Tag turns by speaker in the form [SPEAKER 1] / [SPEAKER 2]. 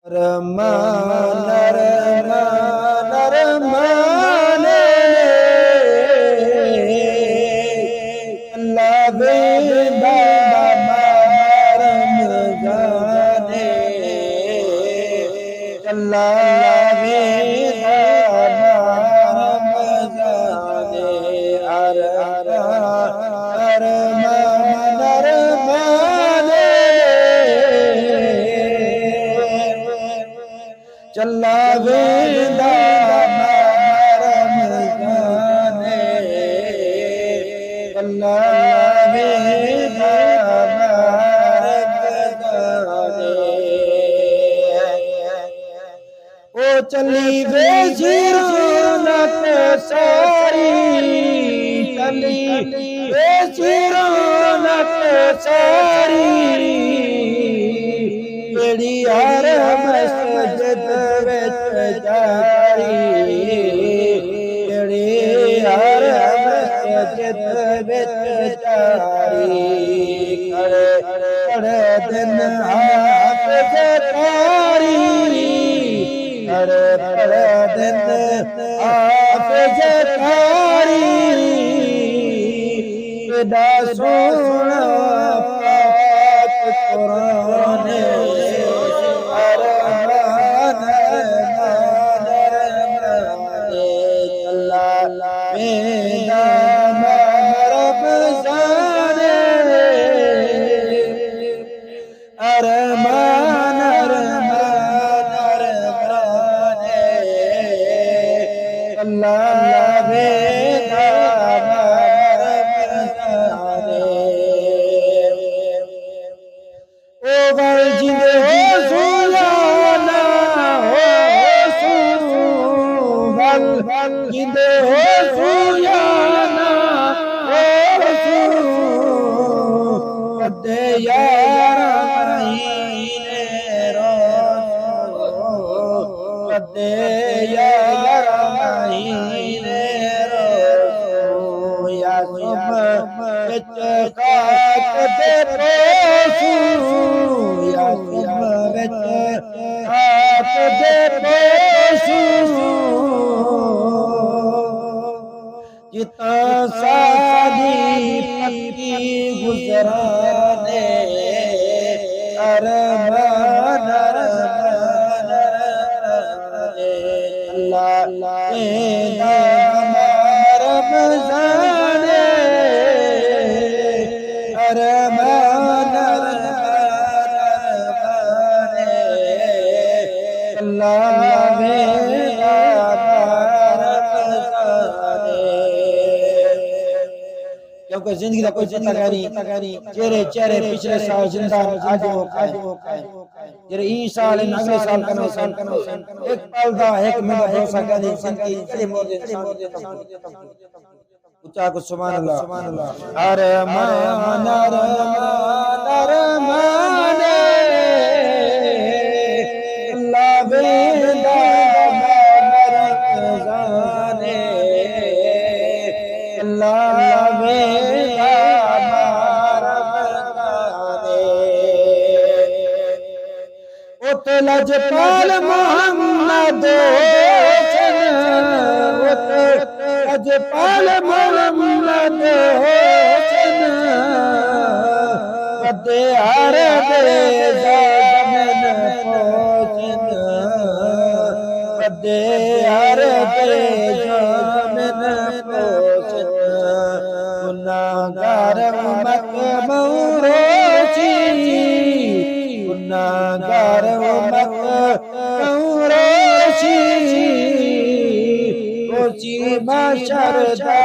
[SPEAKER 1] रमान रमान रमाने अल्लाह बेदा रमज़ाने अल्लाह बेदा रमज़ाने रमान रमाने चला वेंदा रमज़ाने चला वेंदा रमज़ाने ओ चली वे रौनक सारी चली वे रौनक सारी बेड़ी हर मस्जिद विच जारी बेड़ी हर मस्जिद विच जारी खड़े खड़े दिन हाफ़िज़ कारी खड़े खड़े दिन हाफ़िज़ कारी केॾा सोहणा पाक कुरान अरमान अरमान अरमाने अल्लाह बेदा रमज़ाने ओ वल जिंदे हो सुलाना हो सुवल जिंदे हो सुलाना हो कदे यार कदे यार महीने रो या सुब विच काट दे पोसू या सुब विच काट दे पोसू जिता सादी पक्की गुजराने अरमान अरमान अल्लाह बेदा रमज़ाने अरमान अरमाने अल्लाह बेदा क्योंकि जिंदगी का कोई पता नहीं चेहरे चेहरे पिछले साल जिंदा आज जेरे ई साल अगले साल कनो एक पल दा एक मिनट भरोसा करे जिंदगी से मोदे उच्चा को सुभान अल्लाह अरमान अरमान अरमान अल्लाह बेदा रमज़ाने अल्लाह बेदा लजपाल मोहम्मद हुसैन लजपाल मोहम्मद हुसैन कदे हर दे जामन पोसन कदे हर दे जामन पोसन गुनाहगार उम्मत मौरोची गुनाहगार उम्मत मौरोची रोची माशर दा